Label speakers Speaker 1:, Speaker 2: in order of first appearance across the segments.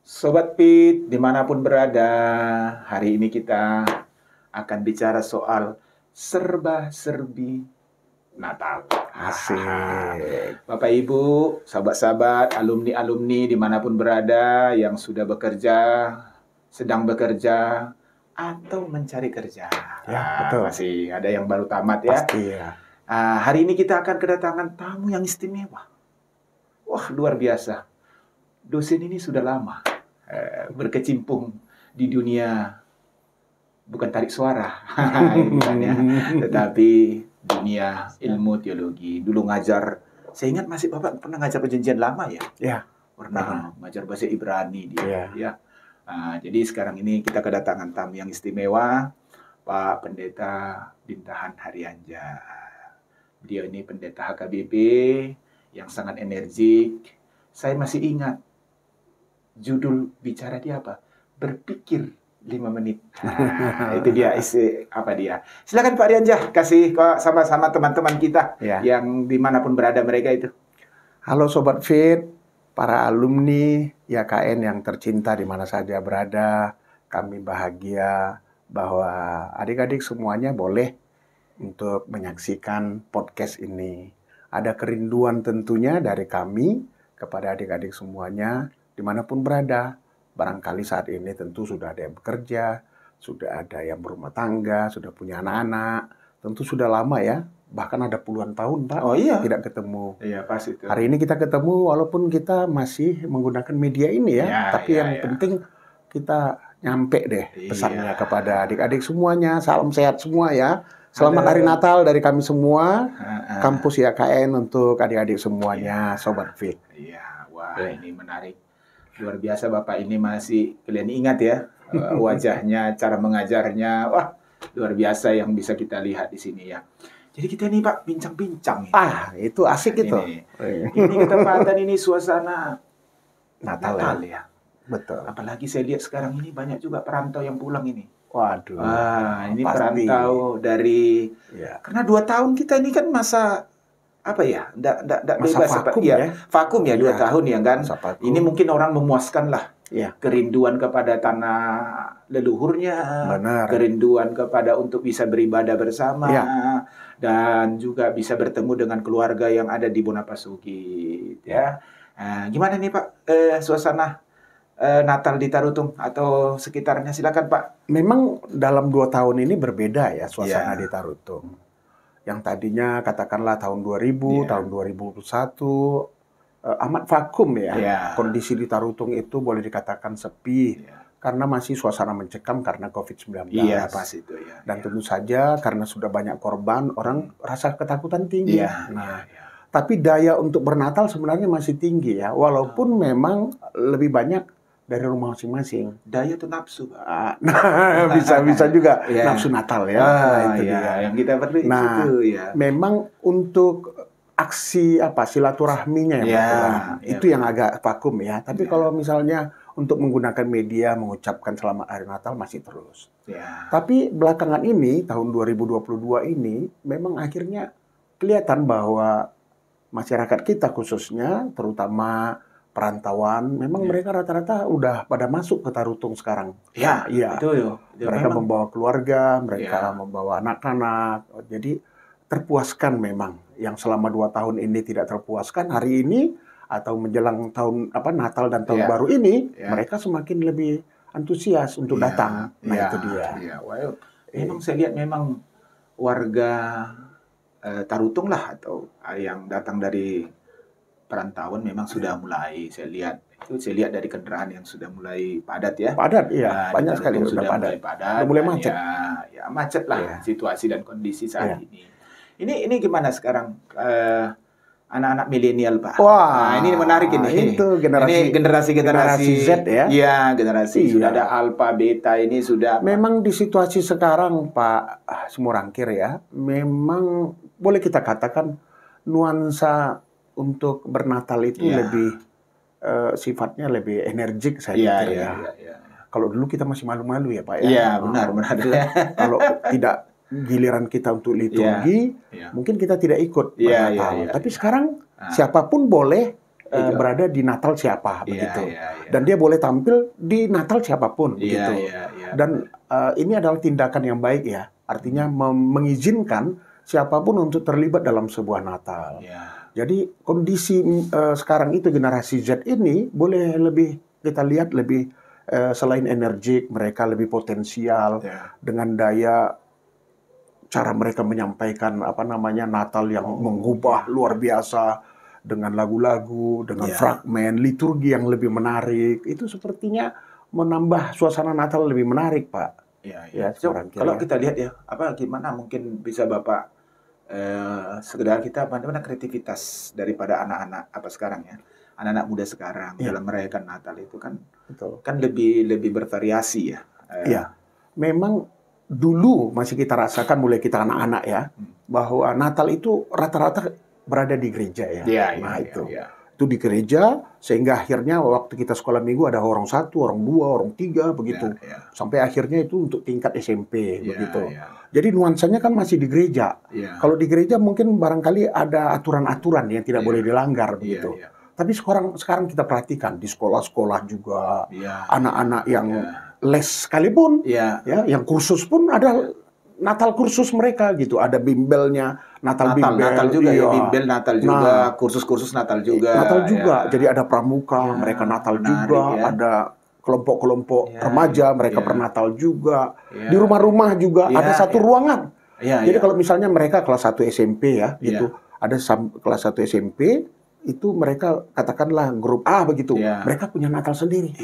Speaker 1: Sobat Pit, dimanapun berada, hari ini kita akan bicara soal serba-serbi Natal.
Speaker 2: Asik.
Speaker 1: Bapak Ibu, sahabat-sahabat, alumni-alumni dimanapun berada yang sudah bekerja, sedang bekerja, atau mencari kerja.
Speaker 2: Ya, betul.
Speaker 1: Masih ada yang baru tamat ya.
Speaker 2: Pasti ya.
Speaker 1: Hari ini kita akan kedatangan tamu yang istimewa. Wah, luar biasa. Dosen ini sudah lama berkecimpung di dunia bukan tarik suara, tetapi dunia ilmu teologi. Dulu ngajar, saya ingat masih Bapak pernah ngajar perjanjian lama ya?
Speaker 2: Ya.
Speaker 1: Pernah ngajar bahasa Ibrani dia.
Speaker 2: Ya.
Speaker 1: Ya. Jadi sekarang ini kita kedatangan tamu yang istimewa, Pak Pendeta Bintahan Haryanja. Beliau ini pendeta HKBP yang sangat energik. Saya masih ingat judul bicara dia apa? Berpikir 5 menit. Itu dia apa dia. Silakan Pak Haryanja kasih sama-sama teman-teman kita yang dimanapun berada mereka itu.
Speaker 2: Halo Sobat Fit, para alumni YKN yang tercinta di mana saja berada. Kami bahagia bahwa adik-adik semuanya boleh untuk menyaksikan podcast ini. Ada kerinduan tentunya dari kami kepada adik-adik semuanya dimanapun berada. Barangkali saat ini tentu sudah ada yang bekerja, sudah ada yang berumah tangga, sudah punya anak-anak. Tentu sudah lama ya, bahkan ada puluhan tahun Pak tidak ketemu.
Speaker 1: Iya, pas itu.
Speaker 2: Hari ini kita ketemu walaupun kita masih menggunakan media ini ya, tapi yang penting kita nyampe deh pesannya kepada adik-adik semuanya. Salam sehat semua ya. Selamat Hari Natal dari kami semua, kampus YKN untuk adik-adik semuanya, Sobat Fit.
Speaker 1: Iya, wah ini menarik. Luar biasa Bapak ini masih kalian ingat ya wajahnya, cara mengajarnya, wah luar biasa yang bisa kita lihat di sini ya. Jadi kita nih Pak bincang-bincang.
Speaker 2: Itu asik itu.
Speaker 1: Ini ketempatan ini suasana
Speaker 2: Natal
Speaker 1: ya.
Speaker 2: Betul.
Speaker 1: Apalagi saya lihat sekarang ini banyak juga perantau yang pulang ini.
Speaker 2: Waduh.
Speaker 1: Ini pasti. Perantau dari karena 2 tahun kita ini kan masa apa ya, nggak bebas
Speaker 2: vakum ya.
Speaker 1: Vakum ya 2 tahun ya kan. Ini mungkin orang memuaskan lah kerinduan kepada tanah leluhurnya, kerinduan kepada untuk bisa beribadah bersama, dan juga bisa bertemu dengan keluarga yang ada di Bonapasugit ya. Gimana nih Pak suasana Natal di Tarutung atau sekitarnya? Silakan Pak.
Speaker 2: Memang dalam 2 tahun ini berbeda ya suasana di Tarutung. Yang tadinya katakanlah tahun 2000, tahun 2021 amat vakum ya. Kondisi di Tarutung itu boleh dikatakan sepi karena masih suasana mencekam karena COVID-19.
Speaker 1: Iya, pas itu ya.
Speaker 2: Dan tentu saja karena sudah banyak korban, orang rasa ketakutan tinggi. Tapi daya untuk bernatal sebenarnya masih tinggi ya, walaupun memang lebih banyak dari rumah masing-masing.
Speaker 1: Daya itu nafsu, Pak.
Speaker 2: Bisa juga nafsu Natal ya. Itu dia.
Speaker 1: Yang kita perlu itu ya.
Speaker 2: Memang untuk aksi silaturahminya itu yang agak vakum ya. Tapi kalau misalnya untuk menggunakan media mengucapkan selamat Hari Natal masih terus. Tapi belakangan ini tahun 2022 ini memang akhirnya kelihatan bahwa masyarakat kita khususnya terutama perantauan, memang mereka rata-rata udah pada masuk ke Tarutung sekarang.
Speaker 1: Betul.
Speaker 2: Mereka membawa keluarga, mereka membawa anak-anak. Jadi terpuaskan memang. Yang selama 2 tahun ini tidak terpuaskan, hari ini atau menjelang tahun Natal dan tahun baru ini, mereka semakin lebih antusias untuk datang. Itu dia.
Speaker 1: Memang saya lihat memang warga Tarutung lah atau yang datang dari perantauan memang sudah mulai saya lihat dari kendaraan yang sudah mulai padat ya.
Speaker 2: Padat banyak sekali
Speaker 1: sudah mulai padat.
Speaker 2: Mulai macet.
Speaker 1: Macet lah situasi dan kondisi saat ini. Ini gimana sekarang anak-anak milenial Pak? Ini menarik ini.
Speaker 2: Itu
Speaker 1: generasi
Speaker 2: Z ya.
Speaker 1: Iya, generasi sudah ada alpha, beta ini sudah.
Speaker 2: Memang di situasi sekarang Pak Simorangkir ya, memang boleh kita katakan nuansa untuk bernatal itu lebih sifatnya lebih energik saya pikir ya. Kalau dulu kita masih malu-malu ya Pak ya.
Speaker 1: Iya, benar.
Speaker 2: Kalau tidak giliran kita untuk liturgi, mungkin kita tidak ikut bernatal. Tapi sekarang Siapapun boleh
Speaker 1: Itu.
Speaker 2: berada di Natal siapa
Speaker 1: Iya,
Speaker 2: begitu.
Speaker 1: iya, iya.
Speaker 2: Dan dia boleh tampil di Natal siapapun
Speaker 1: Iya,
Speaker 2: begitu.
Speaker 1: iya, iya.
Speaker 2: Dan ini adalah tindakan yang baik ya. Artinya mengizinkan siapapun untuk terlibat dalam sebuah Natal.
Speaker 1: Iya.
Speaker 2: Jadi kondisi sekarang itu generasi Z ini boleh lebih kita lihat lebih selain energik, mereka lebih potensial dengan daya cara mereka menyampaikan Natal yang mengubah luar biasa dengan lagu-lagu, dengan fragmen, liturgi yang lebih menarik. Itu sepertinya menambah suasana Natal lebih menarik, Pak.
Speaker 1: Ya. So, kalau kita lihat ya, gimana mungkin bisa Bapak sekedar kita bagaimana kreativitas daripada anak-anak sekarang ya, anak-anak muda sekarang dalam merayakan Natal itu kan lebih bervariasi ya.
Speaker 2: Iya, memang dulu masih kita rasakan mulai kita anak-anak ya, bahwa Natal itu rata-rata berada di gereja ya. Itu di gereja sehingga akhirnya waktu kita sekolah minggu ada orang 1, orang 2, orang 3 begitu. Sampai akhirnya itu untuk tingkat SMP begitu. Jadi nuansanya kan masih di gereja. Kalau di gereja mungkin barangkali ada aturan-aturan yang tidak boleh dilanggar begitu. Tapi sekarang kita perhatikan di sekolah-sekolah juga anak-anak yang les sekalipun yang kursus pun ada Natal kursus mereka gitu, ada bimbelnya Natal
Speaker 1: juga ya, bimbel Natal juga, kursus-kursus Natal juga.
Speaker 2: Jadi ada pramuka, mereka Natal juga, ada kelompok-kelompok remaja, mereka bernatal juga. Di rumah-rumah juga ada satu ruangan. Jadi kalau misalnya mereka kelas 1 SMP ya, gitu, ada kelas 1 SMP, itu mereka katakanlah grup A begitu, mereka punya Natal sendiri,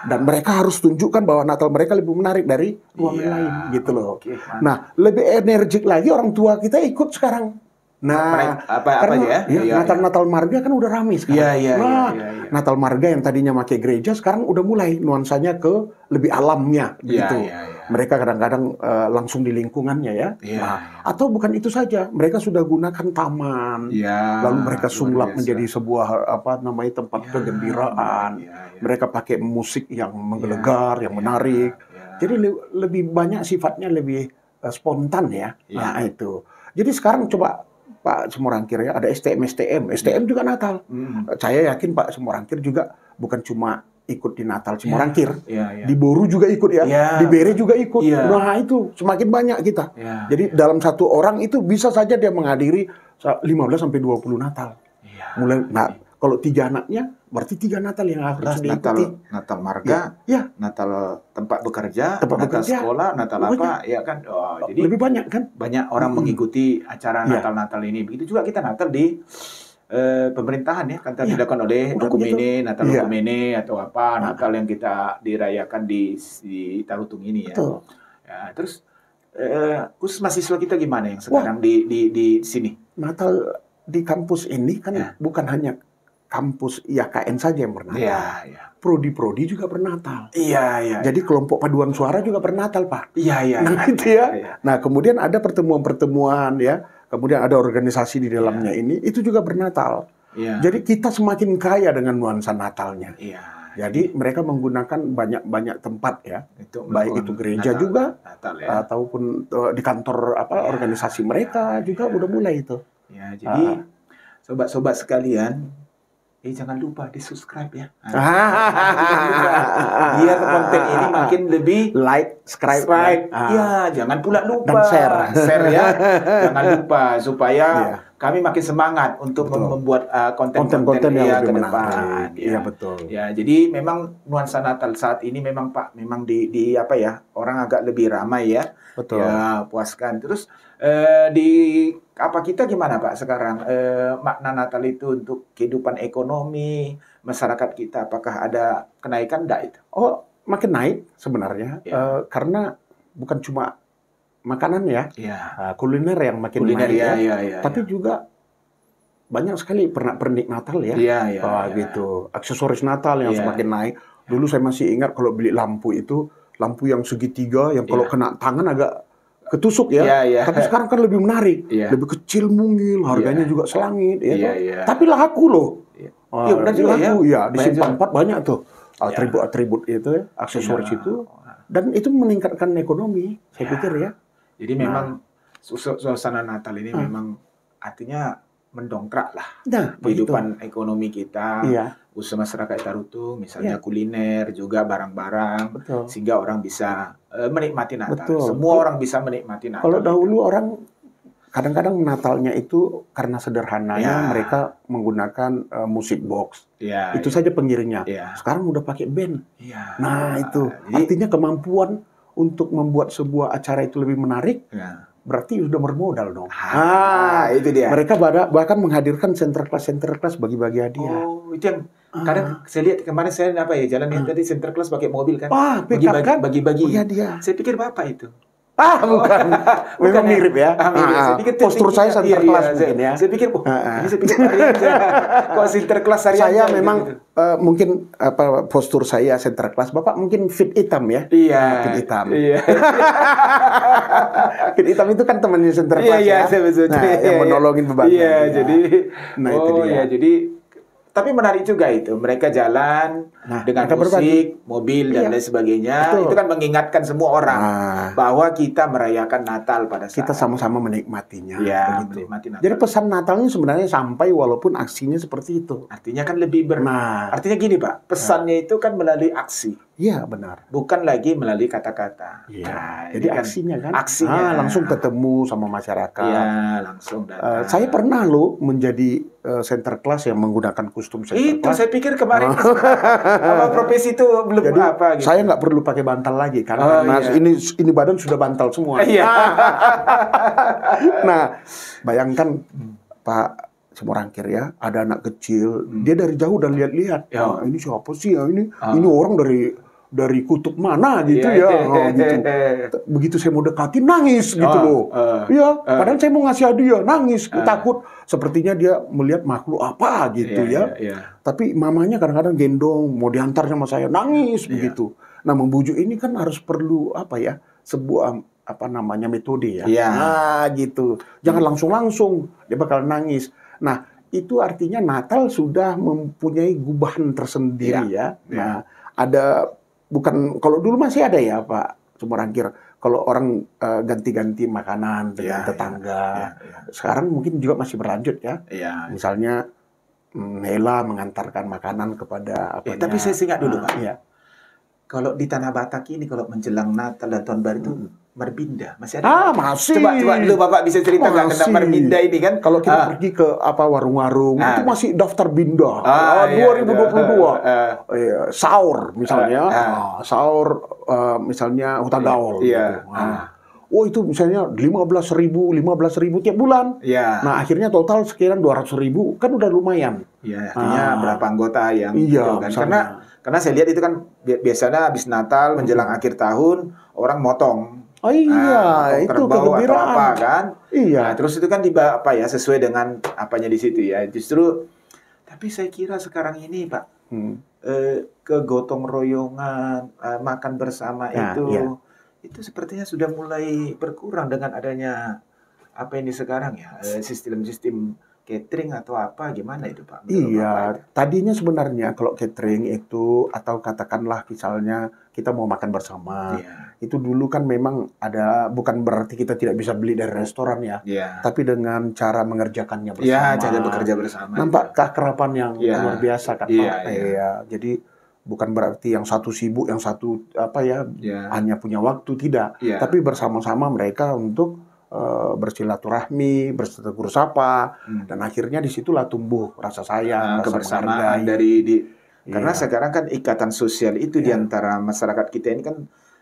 Speaker 2: dan mereka harus tunjukkan bahwa Natal mereka lebih menarik dari ruangan lain, gitu loh. Nah, lebih energik lagi orang tua kita ikut sekarang. Nah, karena Natal Marga kan udah ramai sekarang. Natal Marga yang tadinya pakai gereja sekarang udah mulai nuansanya ke lebih alamnya, begitu. Mereka kadang-kadang langsung di lingkungannya ya. Atau bukan itu saja, mereka sudah gunakan taman, lalu mereka sulap menjadi sebuah tempat kegembiraan. Mereka pakai musik yang menggelegar, yang menarik. Jadi lebih banyak sifatnya lebih spontan ya. Nah itu. Jadi sekarang coba Pak Semorangkir ya, ada STM juga Natal. Saya yakin Pak Semorangkir juga bukan cuma ikut di Natal Semorangkir, di Boru juga ikut ya, di Bere juga ikut. Nah itu semakin banyak kita. Jadi dalam satu orang itu bisa saja dia menghadiri 15 sampai 20 Natal. Mulai, kalau 3 anaknya, berarti 3 Natal yang harus diikuti.
Speaker 1: Natal Marga, Natal tempat bekerja, Natal sekolah, Natal ya kan. Jadi
Speaker 2: lebih banyak kan?
Speaker 1: Banyak orang mengikuti acara Natal-Natal ini. Begitu juga kita Natal di pemerintahan ya, kan dilakukan oleh Dokumene, Natal Dokumene atau Natal yang kita dirayakan di Tarutung ini ya. Terus khusus mahasiswa kita gimana yang sekarang di sini?
Speaker 2: Natal di kampus ini kan bukan hanya kampus IAKN saja yang bernatal. Prodi-prodi juga bernatal. Jadi kelompok paduan suara juga bernatal, Pak. Nah, itu ya. Nah, kemudian ada pertemuan-pertemuan ya. Kemudian ada organisasi di dalamnya ini, itu juga bernatal. Jadi kita semakin kaya dengan nuansa Natalnya. Jadi mereka menggunakan banyak tempat ya. Baik itu gereja Natal, juga, ataupun di kantor organisasi mereka juga udah mulai itu.
Speaker 1: Jadi sobat-sobat sekalian, jangan lupa di-subscribe ya. Biar konten ini makin lebih
Speaker 2: subscribe.
Speaker 1: Jangan pula lupa
Speaker 2: dan share
Speaker 1: ya. Jangan lupa supaya kami makin semangat untuk membuat konten-konten yang ke depan.
Speaker 2: Betul.
Speaker 1: Jadi memang nuansa Natal saat ini memang Pak, memang di orang agak lebih ramai ya.
Speaker 2: Betul.
Speaker 1: Puaskan. Terus kita gimana Pak sekarang makna Natal itu untuk kehidupan ekonomi masyarakat kita, apakah ada kenaikan enggak itu?
Speaker 2: Makin naik sebenarnya karena bukan cuma makanan ya, kuliner yang makin naik tapi juga banyak sekali pernik Natal ya, gitu, aksesoris Natal yang semakin naik. Dulu saya masih ingat kalau beli lampu itu lampu yang segitiga yang kalau kena tangan agak ketusuk ya. Tapi sekarang kan lebih menarik, lebih kecil mungil, harganya juga selangit ya. Tapi laku loh. Laku di Simpang 4 banyak tuh atribut-atribut itu, aksesoris itu, dan itu meningkatkan ekonomi, saya pikir ya.
Speaker 1: Jadi memang suasana Natal ini memang artinya mendongkrak lah
Speaker 2: Nah, begitu.
Speaker 1: kehidupan ekonomi kita,
Speaker 2: Iya,
Speaker 1: usaha masyarakat Tarutung, misalnya
Speaker 2: Iya.
Speaker 1: kuliner, juga barang-barang,
Speaker 2: betul.
Speaker 1: sehingga orang bisa menikmati Natal.
Speaker 2: Betul.
Speaker 1: Semua orang bisa menikmati Natal.
Speaker 2: Kalau dahulu orang kadang-kadang Natalnya itu karena
Speaker 1: Ya.
Speaker 2: sederhananya mereka menggunakan musik box.
Speaker 1: Ya,
Speaker 2: Itu saja pengiringnya.
Speaker 1: ya.
Speaker 2: Sekarang udah pakai band.
Speaker 1: Ya.
Speaker 2: Nah, itu
Speaker 1: Jadi,
Speaker 2: artinya kemampuan untuk membuat sebuah acara itu lebih menarik,
Speaker 1: ya.
Speaker 2: berarti sudah bermodal dong.
Speaker 1: Itu dia.
Speaker 2: Mereka bahkan menghadirkan center class bagi-bagi hadiah.
Speaker 1: Oh, itu yang kadang saya lihat kemarin saya jalan yang tadi center class pakai mobil kan.
Speaker 2: Pickup kan?
Speaker 1: Bagi-bagi.
Speaker 2: Hadiah.
Speaker 1: Saya pikir Bapak itu.
Speaker 2: Bukan. Memang mirip ya.
Speaker 1: Saya pikir
Speaker 2: postur saya center class mungkin ya.
Speaker 1: Saya pikir, ini saya pikir Arianja. Kok center class Arianja?
Speaker 2: Saya memang mungkin postur saya center class. Bapak mungkin fit hitam ya?
Speaker 1: Iya.
Speaker 2: Fit hitam.
Speaker 1: Iya.
Speaker 2: Fit hitam itu kan temannya center class ya. Nah, yang menolongin beban.
Speaker 1: Iya, jadi
Speaker 2: itu dia.
Speaker 1: Jadi tapi menarik juga itu. Mereka jalan dengan musik, mobil dan lain sebagainya.
Speaker 2: Betul.
Speaker 1: Itu kan mengingatkan semua orang bahwa kita merayakan Natal pada saat
Speaker 2: kita sama-sama menikmatinya.
Speaker 1: Ya,
Speaker 2: begitu.
Speaker 1: menikmati Natal.
Speaker 2: Jadi pesan Natalnya sebenarnya sampai walaupun aksinya seperti itu.
Speaker 1: Artinya kan lebih artinya gini Pak, pesannya itu kan melalui aksi.
Speaker 2: Iya, benar.
Speaker 1: Bukan lagi melalui kata-kata.
Speaker 2: Iya. Jadi aksinya kan.
Speaker 1: Aksinya.
Speaker 2: Langsung ketemu sama masyarakat.
Speaker 1: Iya, langsung datang.
Speaker 2: Saya pernah loh menjadi center class yang menggunakan kostum center
Speaker 1: itu
Speaker 2: class.
Speaker 1: saya pikir kemarin apa profesi itu belum
Speaker 2: Jadi,
Speaker 1: apa gitu.
Speaker 2: Saya nggak perlu pakai bantal lagi karena ini badan sudah bantal semua.
Speaker 1: Iya.
Speaker 2: Nah, bayangkan Pak Semorangkir ya, ada anak kecil, dia dari jauh udah lihat-lihat.
Speaker 1: Ya.
Speaker 2: Ini siapa sih ya ini? Ini orang dari kutub mana gitu
Speaker 1: Iya.
Speaker 2: gitu. Begitu saya mau dekatin nangis gitu loh. Iya, padahal saya mau ngasih hadiah, nangis, takut sepertinya dia melihat makhluk apa gitu ya. Tapi mamanya kadang-kadang gendong, mau diantar sama saya, nangis begitu. Nah, membujuk ini kan harus perlu sebuah metode ya. Nah, gitu. Jangan langsung-langsung, dia bakal nangis. Nah, itu artinya Natal sudah mempunyai gubahan tersendiri ya. Nah, ada kalau dulu masih ada ya Pak Semorangkir, kalau orang ganti-ganti makanan dengan tetangga. Sekarang mungkin juga masih berlanjut ya. Misalnya Hela mengantarkan makanan kepada
Speaker 1: tapi saya ingat dulu Pak.
Speaker 2: Iya.
Speaker 1: Kalau di Tanah Batak ini kalau menjelang Natal dan Tahun Baru itu Marbinda masih ada.
Speaker 2: Masih.
Speaker 1: Coba dulu Bapak bisa cerita nggak tentang Marbinda ini kan?
Speaker 2: Kalau kita pergi ke warung-warung itu masih daftar binda. 2022. Sahur misalnya, sahur misalnya hutan gaul.
Speaker 1: Iya.
Speaker 2: Gitu. Itu misalnya 15.000 tiap bulan. Nah, akhirnya total sekian 200.000 kan udah lumayan.
Speaker 1: Iya, artinya berapa anggota yang
Speaker 2: kan?
Speaker 1: Karena saya lihat itu kan biasanya habis Natal menjelang akhir tahun orang motong.
Speaker 2: Itu kegembiraan
Speaker 1: atau apa kan?
Speaker 2: Iya.
Speaker 1: Nah, terus itu kan sesuai dengan apanya di situ ya. Justru tapi saya kira sekarang ini Pak kegotong royongan makan bersama itu sepertinya sudah mulai berkurang dengan adanya ini sekarang ya sistem-sistem catering atau apa gimana itu Pak?
Speaker 2: Iya, tadinya sebenarnya kalau catering itu atau katakanlah misalnya kita mau makan bersama, itu dulu kan memang bukan berarti kita tidak bisa beli dari restoran ya, tapi dengan cara mengerjakannya bersama.
Speaker 1: Iya, cara bekerja bersama.
Speaker 2: Nampak keakraban yang luar biasa kan Pak. Jadi bukan berarti yang satu sibuk, yang satu hanya punya waktu, tidak. Tapi bersama-sama mereka untuk bersilaturahmi, bertegur sapa, dan akhirnya disitulah tumbuh rasa sayang,
Speaker 1: kebersamaan karena sekarang kan ikatan sosial itu di antara masyarakat kita ini kan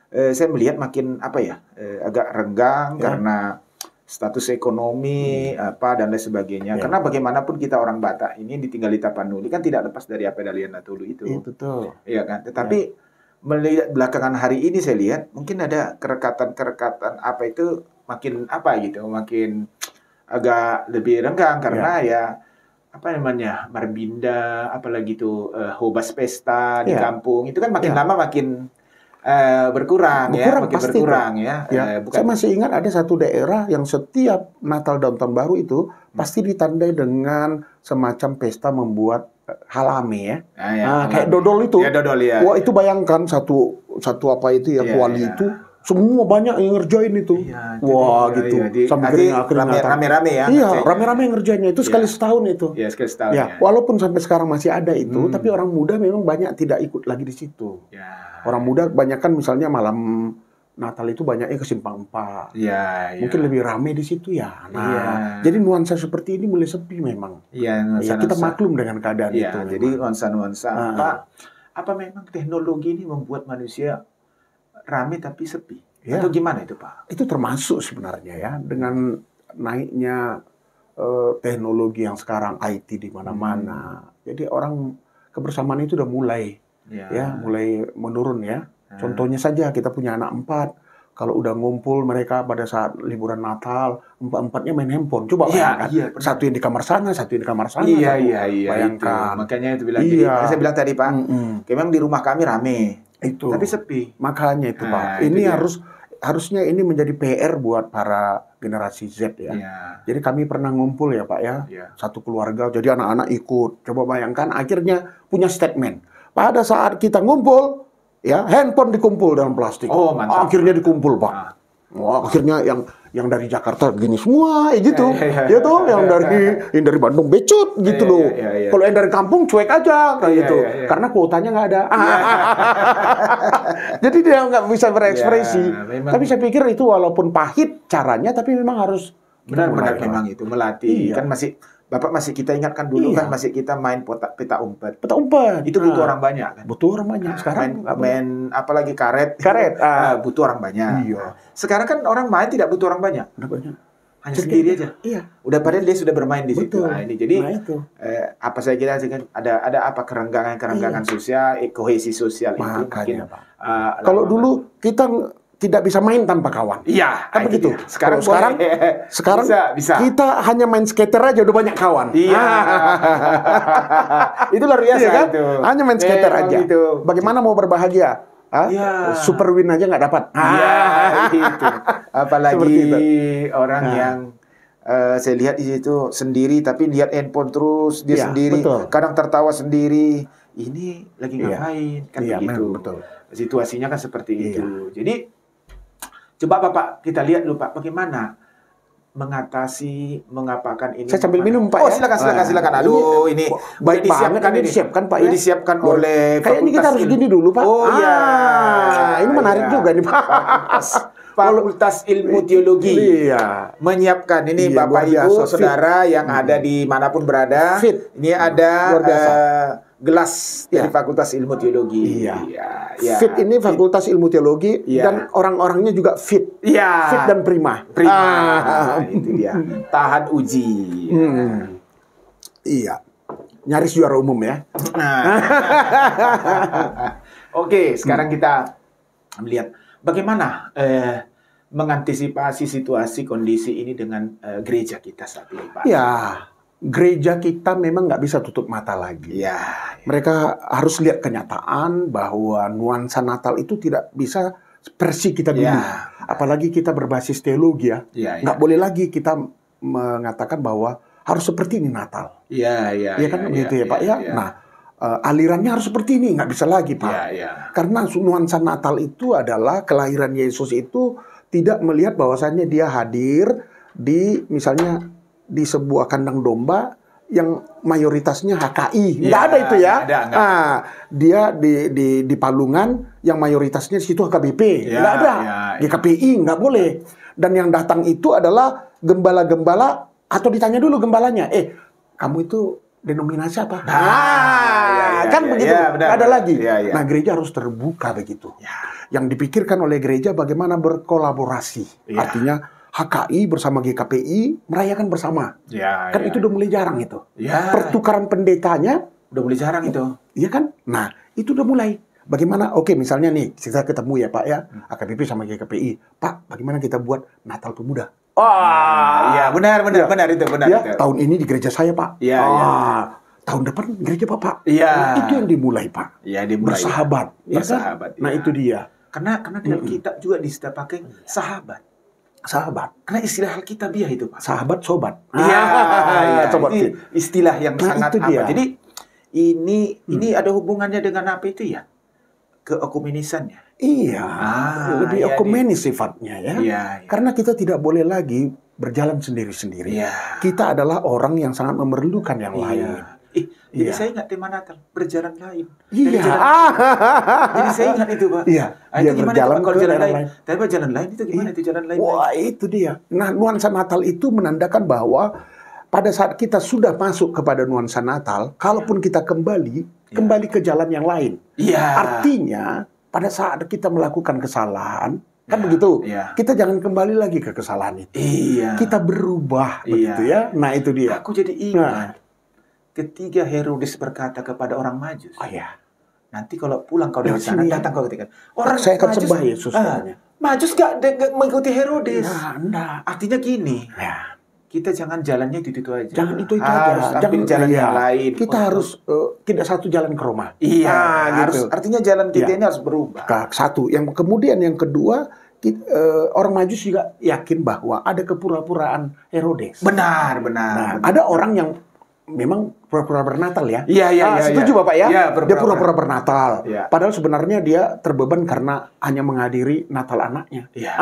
Speaker 1: saya melihat makin agak renggang karena status ekonomi dan lain sebagainya. Karena bagaimanapun kita orang Batak ini ditinggal di Tapanuli kan tidak lepas dari Dalian Natulu itu.
Speaker 2: Betul.
Speaker 1: Iya kan. Tetapi melihat belakangan hari ini saya lihat mungkin ada kerekatan makin makin agak lebih renggang karena Marbinda apalagi tuh Hobas Pesta di kampung itu kan makin lama makin berkurang makin
Speaker 2: pasti,
Speaker 1: berkurang
Speaker 2: Saya masih ingat ada satu daerah yang setiap Natal dan Tahun Baru itu pasti ditandai dengan semacam pesta membuat halame ya. Kayak dodol itu.
Speaker 1: Dodol ya.
Speaker 2: Wah, itu bayangkan satu kuali itu semua banyak yang ngerjain itu.
Speaker 1: Iya,
Speaker 2: Wah,
Speaker 1: jadi,
Speaker 2: gitu. Sampai
Speaker 1: nanti
Speaker 2: keringat-keringatan.
Speaker 1: rame-rame ya.
Speaker 2: Iya,
Speaker 1: ngerjainnya.
Speaker 2: rame-rame yang ngerjainnya itu sekali setahun itu.
Speaker 1: Iya, sekali setahun
Speaker 2: Ya,
Speaker 1: ya.
Speaker 2: walaupun sampai sekarang masih ada itu, tapi orang muda memang banyak tidak ikut lagi di situ.
Speaker 1: Ya.
Speaker 2: Orang muda banyak kan misalnya malam Natal itu banyaknya ke Simpang 4.
Speaker 1: Iya, iya.
Speaker 2: Mungkin lebih rame di situ ya. Nah,
Speaker 1: Iya.
Speaker 2: jadi nuansa seperti ini mulai sepi memang.
Speaker 1: Iya,
Speaker 2: Ya, kita maklum dengan keadaan itu.
Speaker 1: Iya, jadi
Speaker 2: memang.
Speaker 1: nuansa-nuansa apa memang teknologi ini membuat manusia rame tapi sepi?
Speaker 2: Ya.
Speaker 1: Atau gimana itu, Pak?
Speaker 2: Itu termasuk sebenarnya ya dengan naiknya teknologi yang sekarang IT di mana-mana. Jadi orang kebersamaan itu udah mulai mulai menurun ya. Contohnya saja kita punya anak 4. Kalau udah ngumpul mereka pada saat liburan Natal, 4-empatnya main handphone. Coba bayangkan. Satu yang di kamar sana, satu yang di kamar sana.
Speaker 1: Iya.
Speaker 2: Bayangkan.
Speaker 1: Itu. Makanya itu bilang jadi. Saya bilang tadi, Pak, memang di rumah kami rame.
Speaker 2: Itu.
Speaker 1: Tapi sepi.
Speaker 2: Makanya itu, Pak. Ini harusnya ini menjadi PR buat para generasi Z ya. Jadi kami pernah ngumpul ya, Pak ya. Satu keluarga, jadi anak-anak ikut. Coba bayangkan akhirnya punya statement. Pada saat kita ngumpul, ya handphone dikumpul dalam plastik.
Speaker 1: Oh, mantap.
Speaker 2: Akhirnya dikumpul, Pak. Wah, akhirnya yang dari Jakarta gini semua gitu. Ya toh, yang dari Bandung becut gitu loh. Kalau yang dari kampung cuek aja kayak gitu. Karena kuotanya nggak ada. Jadi dia nggak bisa berekspresi. Tapi saya pikir itu walaupun pahit caranya, tapi memang harus
Speaker 1: benar-benar memang itu melatih. Kan Bapak masih kita ingatkan dulu kan masih kita main peta umpet.
Speaker 2: Peta umpet.
Speaker 1: Itu butuh orang banyak kan.
Speaker 2: Butuh orang banyak. Sekarang
Speaker 1: main apalagi karet. Butuh orang banyak.
Speaker 2: Iya.
Speaker 1: Sekarang kan orang main tidak butuh orang banyak.
Speaker 2: Banyak.
Speaker 1: Hanya sendiri aja.
Speaker 2: Iya.
Speaker 1: Udah padahal dia sudah bermain di situ.
Speaker 2: Betul.
Speaker 1: Nah, ini jadi
Speaker 2: itu.
Speaker 1: apa saya kira kan ada apa kerenggangan sosial, kohesi sosial itu
Speaker 2: makanya,
Speaker 1: mungkin.
Speaker 2: Pak. Kalau dulu kita tidak bisa main tanpa kawan.
Speaker 1: Iya,
Speaker 2: kan begitu.
Speaker 1: Sekarang
Speaker 2: bisa. Kita hanya main skater aja udah banyak kawan.
Speaker 1: Iya. Itu luar biasa
Speaker 2: kan?
Speaker 1: itu.
Speaker 2: Hanya main skater aja.
Speaker 1: Gitu.
Speaker 2: Bagaimana mau berbahagia? Super win aja nggak dapat.
Speaker 1: Gitu. Apalagi orang yang saya lihat di situ sendiri tapi lihat handphone terus dia sendiri.
Speaker 2: Betul.
Speaker 1: Kadang tertawa sendiri. Ini lagi ngapain? Kan begitu.
Speaker 2: Betul.
Speaker 1: Situasinya kan seperti itu. Jadi coba Bapak kita lihat dulu Pak bagaimana mengapakan ini.
Speaker 2: Saya sambil minum Pak.
Speaker 1: Oh silakan. Aduh ini
Speaker 2: baik disiapkan ini. Disiapkan Pak ya.
Speaker 1: Disiapkan oleh
Speaker 2: kayak ini kita harus gini dulu Pak.
Speaker 1: Oh iya.
Speaker 2: Ini menarik juga nih Pak.
Speaker 1: Fakultas Ilmu Teologi menyiapkan ini Bapak Ibu Saudara yang ada di manapun berada. Ini ada gelas dari Fakultas Ilmu Teologi.
Speaker 2: Fit ini Fakultas Ilmu Teologi dan orang-orangnya juga fit. Fit dan prima.
Speaker 1: Itu dia. Tahan uji.
Speaker 2: Iya. Nyaris juara umum ya.
Speaker 1: Oke, sekarang kita melihat bagaimana mengantisipasi situasi kondisi ini dengan gereja kita saat ini, Pak.
Speaker 2: Ya. Gereja kita memang nggak bisa tutup mata lagi. Mereka harus lihat kenyataan bahwa nuansa Natal itu tidak bisa versi kita dulu. Apalagi kita berbasis teologi ya. Nggak boleh lagi kita mengatakan bahwa harus seperti ini Natal. Iya kan begitu ya Pak ya. Nah alirannya harus seperti ini, nggak bisa lagi Pak. Karena nuansa Natal itu adalah kelahiran Yesus itu tidak melihat bahwasannya dia hadir di misalnya di sebuah kandang domba yang mayoritasnya HKI. Nggak ada itu ya. Dia di Palungan yang mayoritasnya di situ HKBP. Nggak ada. GKPI nggak boleh. Dan yang datang itu adalah gembala-gembala atau ditanya dulu gembalanya, kamu itu denominasi apa? Kan begitu. Nggak ada lagi. Nah gereja harus terbuka begitu. Yang dipikirkan oleh gereja bagaimana berkolaborasi. Artinya HKI bersama GKPI merayakan bersama. Kan itu udah mulai jarang itu. Pertukaran pendetanya
Speaker 1: udah mulai jarang itu.
Speaker 2: Iya kan? Nah, itu udah mulai. Bagaimana? Oke, misalnya nih, kita ketemu ya Pak ya, AKBP sama GKPI. Pak, bagaimana kita buat Natal Pemuda?
Speaker 1: Iya, benar itu.
Speaker 2: Tahun ini di gereja saya, Pak. Tahun depan gereja Bapak. Itu yang dimulai, Pak.
Speaker 1: Dimulai.
Speaker 2: Bersahabat.
Speaker 1: Bersahabat.
Speaker 2: Nah, itu dia.
Speaker 1: Karena dalam kitab juga disita pakai sahabat. Karena istilah Alkitabiah itu, Pak.
Speaker 2: Sahabat, sobat.
Speaker 1: Sobat. Ini istilah yang sangat apa. Jadi ini ada hubungannya dengan apa itu ya? Keekumenisannya.
Speaker 2: Iya, lebih
Speaker 1: iya,
Speaker 2: ekumenis sifatnya ya.
Speaker 1: Iya, iya.
Speaker 2: Karena kita tidak boleh lagi berjalan sendiri-sendiri.
Speaker 1: Iya.
Speaker 2: Kita adalah orang yang sangat memerlukan yang lain.
Speaker 1: Jadi
Speaker 2: Iya.
Speaker 1: saya ingat tema Natal, berjalan lain.
Speaker 2: Iya.
Speaker 1: Jadi saya ingat itu, Pak.
Speaker 2: Iya.
Speaker 1: Itu
Speaker 2: Dia
Speaker 1: gimana
Speaker 2: berjalan
Speaker 1: itu, Pak, kalau
Speaker 2: ke
Speaker 1: jalan
Speaker 2: daerah
Speaker 1: lain?
Speaker 2: lain.
Speaker 1: Tapi Pak, jalan lain itu gimana itu jalan lain?
Speaker 2: Wah, itu dia. Nah, nuansa Natal itu menandakan bahwa pada saat kita sudah masuk kepada nuansa Natal, kalaupun kita kembali ke jalan yang lain.
Speaker 1: Iya.
Speaker 2: Artinya, pada saat kita melakukan kesalahan, kan begitu.
Speaker 1: Iya.
Speaker 2: Kita jangan kembali lagi ke kesalahan itu.
Speaker 1: Iya.
Speaker 2: Kita berubah, begitu ya. Nah, itu dia.
Speaker 1: Aku jadi ingat ketika Herodes berkata kepada orang Majus,
Speaker 2: Oh ya,
Speaker 1: nanti kalau pulang kau dari
Speaker 2: Lewat
Speaker 1: sana,
Speaker 2: sini ya.
Speaker 1: datang kau ketika orang
Speaker 2: saya akan
Speaker 1: Majus,
Speaker 2: sembah Yesus katanya.
Speaker 1: Majus gak mengikuti Herodes.
Speaker 2: Nah, enggak.
Speaker 1: Artinya gini,
Speaker 2: Ya,
Speaker 1: kita jangan jalannya itu aja.
Speaker 2: jangan itu
Speaker 1: harus
Speaker 2: aja.
Speaker 1: ambil jalan
Speaker 2: iya.
Speaker 1: yang lain.
Speaker 2: Kita harus tidak satu jalan ke Roma.
Speaker 1: Iya,
Speaker 2: gitu.
Speaker 1: harus. Artinya jalan kita
Speaker 2: Iya.
Speaker 1: ini harus berubah.
Speaker 2: Satu. Kemudian yang kedua, orang Majus juga yakin bahwa ada kepura-puraan Herodes.
Speaker 1: Benar.
Speaker 2: Nah, ada orang yang memang pura-pura bernatal ya.
Speaker 1: Iya.
Speaker 2: Setuju Bapak ya?
Speaker 1: Iya,
Speaker 2: Dia pura-pura bernatal.
Speaker 1: Iya.
Speaker 2: Padahal sebenarnya dia terbeban karena hanya menghadiri Natal anaknya.
Speaker 1: Iya.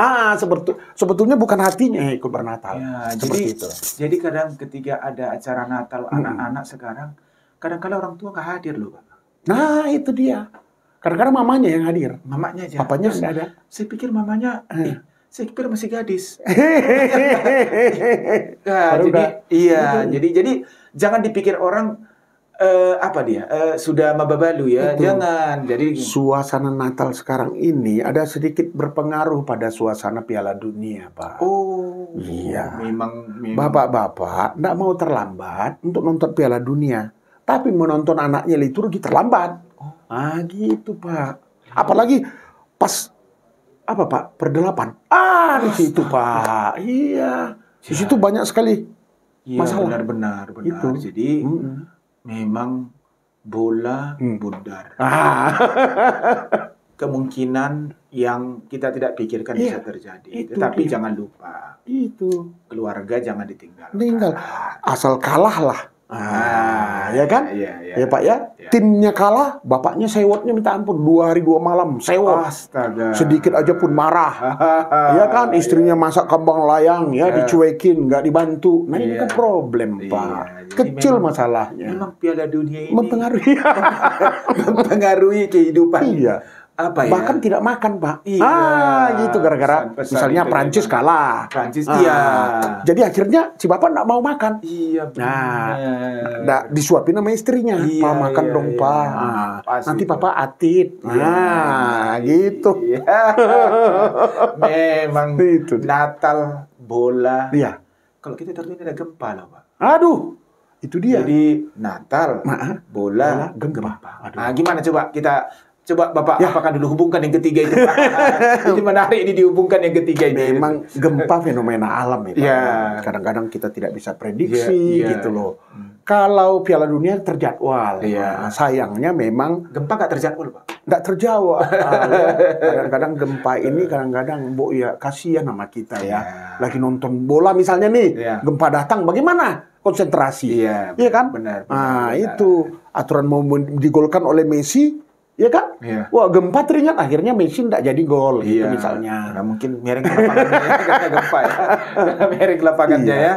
Speaker 2: Sebetulnya bukan hatinya yang ikut bernatal.
Speaker 1: Ya,
Speaker 2: Seperti itu.
Speaker 1: jadi kadang ketika ada acara Natal anak-anak sekarang, kadang-kadang orang tua nggak hadir loh, Pak.
Speaker 2: Nah, itu dia. Kadang-kadang mamanya yang hadir.
Speaker 1: Mamanya aja.
Speaker 2: Papanya
Speaker 1: Terus
Speaker 2: nggak ada.
Speaker 1: Saya pikir mamanya, saya pikir masih gadis.
Speaker 2: Baru
Speaker 1: jadi jangan dipikir orang sudah mababalu ya,
Speaker 2: Betul.
Speaker 1: jangan. Jadi
Speaker 2: Suasana Natal sekarang ini ada sedikit berpengaruh pada suasana Piala Dunia, Pak. Iya.
Speaker 1: Memang.
Speaker 2: Bapak-bapak nggak mau terlambat untuk nonton Piala Dunia, tapi menonton anaknya liturgi terlambat. Gitu, Pak. Apalagi pas perdelapan. Di situ, Pak. Iya. Di situ banyak sekali masalah.
Speaker 1: Benar.
Speaker 2: Itu.
Speaker 1: Jadi memang bola bundar. Kemungkinan yang kita tidak pikirkan bisa terjadi. Tetapi jangan lupa,
Speaker 2: Itu.
Speaker 1: keluarga jangan ditinggalkan.
Speaker 2: Tinggal asal kalah lah. Ya kan?
Speaker 1: Iya.
Speaker 2: Ya Pak ya. Timnya kalah, bapaknya sewotnya minta ampun 2 hari 2 malam sewot.
Speaker 1: Astaga.
Speaker 2: Sedikit aja pun marah. Ya kan, istrinya masak kambang layang ya, dicuekin, nggak dibantu. Nah, ini kan problem, Pak. Kecil masalahnya.
Speaker 1: Memang Piala Dunia ini
Speaker 2: Mempengaruhi.
Speaker 1: mempengaruhi kehidupan.
Speaker 2: Iya. Bahkan tidak makan, Pak. Gitu gara-gara misalnya Prancis kalah. Jadi akhirnya si bapak nggak mau makan.
Speaker 1: Iya.
Speaker 2: Nah, disuapin sama istrinya. Pak, makan dong, Pak. Nanti papa atit. Gitu.
Speaker 1: Memang
Speaker 2: Itu.
Speaker 1: Natal bola.
Speaker 2: Iya.
Speaker 1: Kalau kita terus ini ada gempa loh, Pak.
Speaker 2: Aduh, itu dia.
Speaker 1: Jadi Natal, bola, gempa. Gimana coba Bapak apakah dulu hubungkan yang ketiga itu, Pak? Ini menarik ini dihubungkan yang ketiga ini.
Speaker 2: Memang gempa fenomena alam ya, Pak.
Speaker 1: Iya.
Speaker 2: Kadang-kadang kita tidak bisa prediksi gitu loh. Kalau Piala Dunia terjadwal.
Speaker 1: Iya.
Speaker 2: Sayangnya memang
Speaker 1: Gempa nggak terjadwal, Pak?
Speaker 2: nggak terjawab. Kadang-kadang gempa ini kadang-kadang kasihan sama kita ya. Lagi nonton bola misalnya nih, gempa datang bagaimana? Konsentrasi. Iya kan?
Speaker 1: Benar.
Speaker 2: Itu aturan mau digolkan oleh Messi. Ya kan? Wah, gempa teringat akhirnya Messi nggak jadi gol gitu misalnya.
Speaker 1: Nah, mungkin miring lapangannya ya, karena gempa ya. Karena miring lapangannya ya.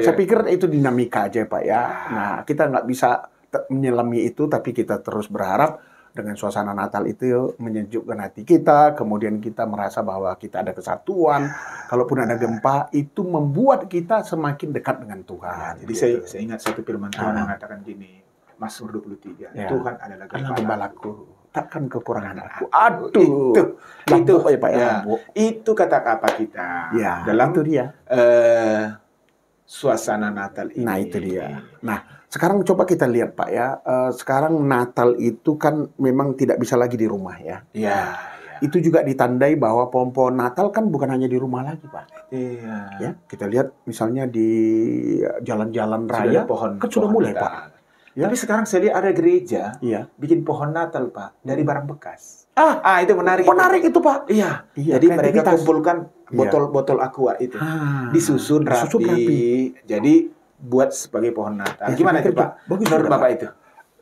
Speaker 2: Saya pikir itu dinamika aja, Pak ya. Nah, kita nggak bisa menyelami itu, tapi kita terus berharap dengan suasana Natal itu menyejukkan hati kita, kemudian kita merasa bahwa kita ada kesatuan. Kalaupun ada gempa, itu membuat kita semakin dekat dengan Tuhan.
Speaker 1: Jadi saya ingat satu firman Tuhan mengatakan gini, Mazmur 23, Tuhan adalah gembalaku, takkan kekurangan aku.
Speaker 2: Aduh, itu ya Pak ya.
Speaker 1: Itu kata apa kita dalam
Speaker 2: itu dia.
Speaker 1: Suasana Natal ini.
Speaker 2: Nah, itu dia. Nah, sekarang coba kita lihat Pak ya. Sekarang Natal itu kan memang tidak bisa lagi di rumah ya.
Speaker 1: Iya.
Speaker 2: Itu juga ditandai bahwa pohon-pohon Natal kan bukan hanya di rumah lagi, Pak.
Speaker 1: Iya.
Speaker 2: Ya, kita lihat misalnya di jalan-jalan raya
Speaker 1: pohon
Speaker 2: kan sudah mulai, Pak.
Speaker 1: Ya. Tapi sekarang saya lihat ada gereja bikin pohon Natal, Pak, dari barang bekas. Itu menarik.
Speaker 2: Menarik itu, Pak.
Speaker 1: Iya. Jadi mereka kumpulkan botol-botol aqua itu, disusun rapi. Jadi buat sebagai pohon Natal. Gimana itu, Pak?
Speaker 2: Bagus
Speaker 1: menurut Bapak itu?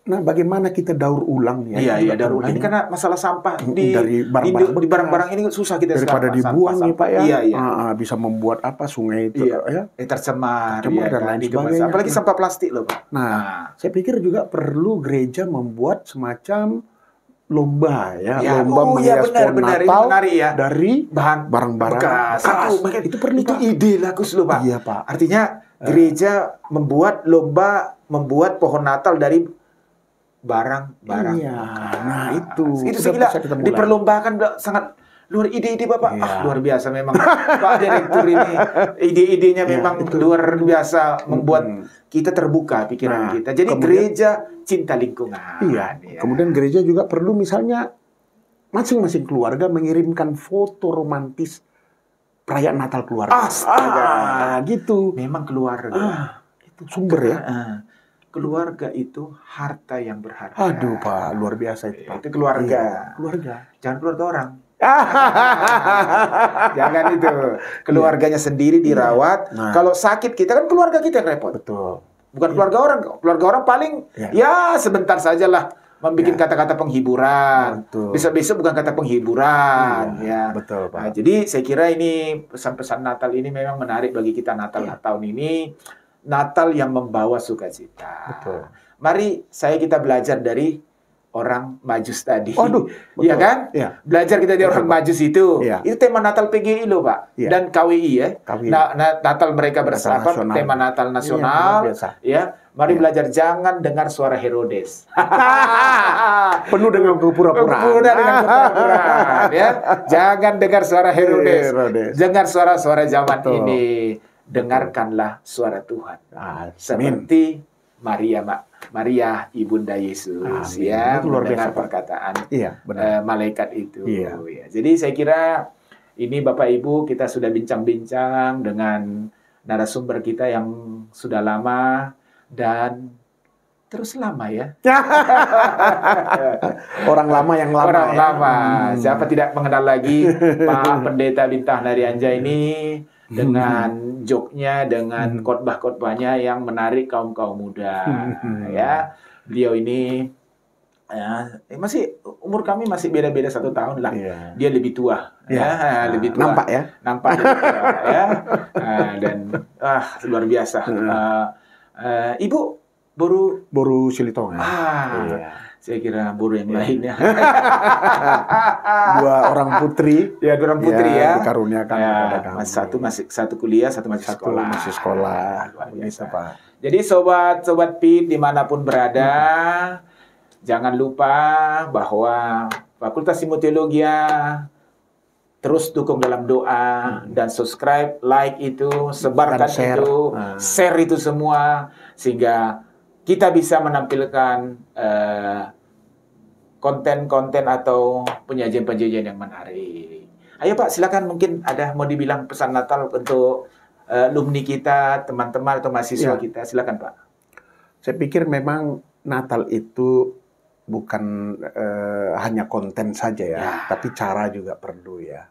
Speaker 2: Nah, bagaimana kita daur ulang ya?
Speaker 1: Iya,
Speaker 2: Itu
Speaker 1: iya,
Speaker 2: juga
Speaker 1: daur ulang. Ini
Speaker 2: penting.
Speaker 1: karena masalah sampah di
Speaker 2: Dari barang-barang
Speaker 1: di barang-barang ini susah kita
Speaker 2: daripada
Speaker 1: sekarang, Pak,
Speaker 2: dibuang nih Pak ya.
Speaker 1: Iya, iya.
Speaker 2: Bisa membuat apa sungai itu
Speaker 1: Iya,
Speaker 2: ya
Speaker 1: tercemar,
Speaker 2: tercemar
Speaker 1: ya
Speaker 2: dan
Speaker 1: kan,
Speaker 2: lain
Speaker 1: hidup
Speaker 2: sebagainya.
Speaker 1: apalagi
Speaker 2: Nah,
Speaker 1: sampah plastik loh, Pak.
Speaker 2: Nah, saya pikir juga perlu gereja membuat semacam lomba ya,
Speaker 1: Ya,
Speaker 2: lomba
Speaker 1: oh ya
Speaker 2: menghias
Speaker 1: benar,
Speaker 2: pohon
Speaker 1: benar, ini
Speaker 2: Natal
Speaker 1: menarik ya.
Speaker 2: dari
Speaker 1: Bahan
Speaker 2: barang-barang
Speaker 1: bekas.
Speaker 2: Itu perlu
Speaker 1: itu
Speaker 2: Pak.
Speaker 1: ide bagus loh, Pak.
Speaker 2: Iya Pak.
Speaker 1: Artinya gereja membuat lomba membuat pohon Natal dari barang-barang
Speaker 2: Iya,
Speaker 1: bekas.
Speaker 2: nah itu
Speaker 1: Itu
Speaker 2: udah
Speaker 1: saya kira
Speaker 2: bisa kita mulai.
Speaker 1: diperlombakan sangat luar ide-ide Bapak.
Speaker 2: Iya.
Speaker 1: Luar biasa memang Pak Direktur ini. Ide-idenya
Speaker 2: Iya,
Speaker 1: memang
Speaker 2: itu.
Speaker 1: luar biasa membuat kita terbuka pikiran
Speaker 2: Nah,
Speaker 1: kita. Jadi
Speaker 2: kemudian-
Speaker 1: gereja cinta lingkungan.
Speaker 2: Iya.
Speaker 1: Ya.
Speaker 2: Kemudian gereja juga perlu misalnya masing-masing keluarga mengirimkan foto romantis perayaan Natal keluarga.
Speaker 1: Astaga.
Speaker 2: Gitu.
Speaker 1: Memang keluarga.
Speaker 2: Itu sumber ya.
Speaker 1: Keluarga itu harta yang berharga.
Speaker 2: Aduh Pak, luar biasa itu Pak.
Speaker 1: Itu keluarga.
Speaker 2: Iya, keluarga.
Speaker 1: Jangan keluarga orang. Jangan itu. Keluarganya sendiri dirawat.
Speaker 2: Nah.
Speaker 1: Kalau sakit kita kan keluarga kita yang repot.
Speaker 2: Betul.
Speaker 1: Bukan keluarga orang. Keluarga orang paling ya sebentar sajalah membuat kata-kata penghiburan.
Speaker 2: Betul.
Speaker 1: Besok-besok bukan kata penghiburan. Ya.
Speaker 2: Betul Pak.
Speaker 1: Nah, jadi saya kira ini pesan-pesan Natal ini memang menarik bagi kita Natal tahun ini. Natal yang membawa sukacita.
Speaker 2: Betul.
Speaker 1: Mari kita belajar dari orang Majus tadi.
Speaker 2: Waduh,
Speaker 1: Iya kan?
Speaker 2: Iya.
Speaker 1: Belajar kita dari orang Majus itu.
Speaker 2: Iya.
Speaker 1: Itu tema Natal PGI loh, Pak.
Speaker 2: Iya.
Speaker 1: Dan KWI ya.
Speaker 2: KWI.
Speaker 1: Natal mereka bersama,
Speaker 2: nasional.
Speaker 1: tema Natal nasional.
Speaker 2: Iya, biasa.
Speaker 1: Ya, mari belajar jangan dengar suara Herodes.
Speaker 2: Penuh dengan kepura-puraan.
Speaker 1: Penuh dengan kepura-puraan, ya. Jangan dengar suara Herodes. Dengar suara-suara zaman
Speaker 2: Betul.
Speaker 1: ini. Dengarkanlah suara Tuhan.
Speaker 2: Amin.
Speaker 1: Seperti Maria ibunda Yesus.
Speaker 2: Amin.
Speaker 1: Ya,
Speaker 2: Itu luar
Speaker 1: mendengar
Speaker 2: biasa, Pak.
Speaker 1: perkataan
Speaker 2: Iya, benar.
Speaker 1: malaikat itu.
Speaker 2: Iya.
Speaker 1: Ya. Jadi saya kira ini Bapak Ibu kita sudah bincang-bincang dengan narasumber kita yang sudah lama dan terus lama ya.
Speaker 2: Orang lama yang lama.
Speaker 1: Orang
Speaker 2: ya.
Speaker 1: lama. Siapa tidak mengenal lagi Pak Pendeta Bintang Narianja ini dengan joknya, dengan khotbah-khotbahnya yang menarik kaum-kaum muda. Ya, beliau ini masih umur kami masih beda-beda 1 tahun lah.
Speaker 2: Iya.
Speaker 1: Dia lebih tua, ya, lebih tua.
Speaker 2: Nampak ya?
Speaker 1: Nampak lebih tua, ya. Dan luar biasa. Ibu
Speaker 2: Boru Silitonga.
Speaker 1: Iya. Saya kira buru yang lainnya.
Speaker 2: 2 orang putri.
Speaker 1: Ya, 2 orang putri ya.
Speaker 2: Dikaruniakan kepada kami.
Speaker 1: Satu kuliah, satu masih sekolah.
Speaker 2: Masih sekolah.
Speaker 1: Luar
Speaker 2: Begitu,
Speaker 1: biasa.
Speaker 2: Pak.
Speaker 1: Jadi sobat PIT dimanapun berada, jangan lupa bahwa Fakultas Ilmu Teologia terus dukung dalam doa dan subscribe, like itu, sebarkan
Speaker 2: Dan share.
Speaker 1: itu, share itu semua sehingga kita bisa menampilkan konten-konten atau penyajian-penyajian yang menarik. Ayo Pak, silakan mungkin ada mau dibilang pesan Natal untuk alumni kita, teman-teman atau mahasiswa kita. Silakan Pak.
Speaker 2: Saya pikir memang Natal itu bukan hanya konten saja ya, tapi cara juga perlu ya.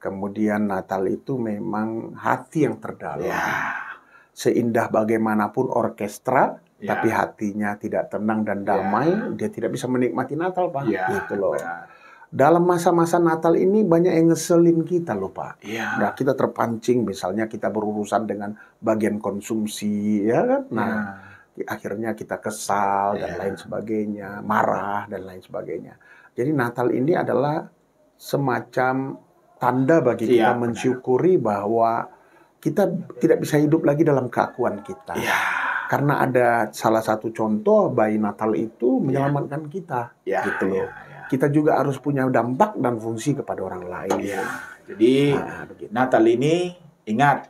Speaker 2: Kemudian Natal itu memang hati yang terdalam. Seindah bagaimanapun orkestra, tapi hatinya tidak tenang dan damai, dia tidak bisa menikmati Natal, Pak. Gitu loh. Dalam masa-masa Natal ini banyak yang ngeselin kita loh, Pak. Nah, kita terpancing, misalnya kita berurusan dengan bagian konsumsi, ya kan? Nah, akhirnya kita kesal dan lain sebagainya, marah dan lain sebagainya. Jadi Natal ini adalah semacam tanda bagi kita mensyukuri bahwa kita tidak bisa hidup lagi dalam keakuan kita. Karena ada salah satu contoh bayi Natal itu menyelamatkan kita, gitu loh. Kita juga harus punya dampak dan fungsi kepada orang lain.
Speaker 1: Jadi Natal ini ingat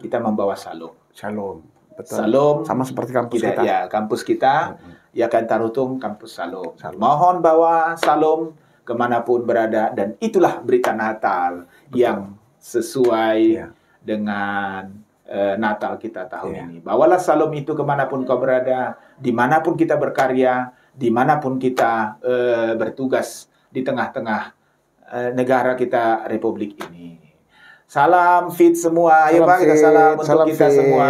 Speaker 1: kita membawa salom.
Speaker 2: Shalom. Betul.
Speaker 1: Salom.
Speaker 2: Sama seperti kampus kita.
Speaker 1: Ya, kampus kita. Ya kan Tarutung kampus salom. Mohon bawa salom kemanapun berada dan itulah berita Natal yang sesuai dengan Natal kita tahun ini. Bawalah salom itu kemanapun kau berada, dimanapun kita berkarya, dimanapun kita bertugas di tengah-tengah negara kita Republik ini. Salam fit semua. Ayo
Speaker 2: Salam
Speaker 1: Pak, kita
Speaker 2: fit,
Speaker 1: salam untuk
Speaker 2: salam
Speaker 1: kita
Speaker 2: fit.
Speaker 1: semua.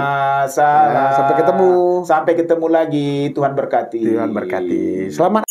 Speaker 1: Salam.
Speaker 2: Ya, sampai ketemu.
Speaker 1: Sampai ketemu lagi. Tuhan berkati.
Speaker 2: Tuhan berkati. Selamat.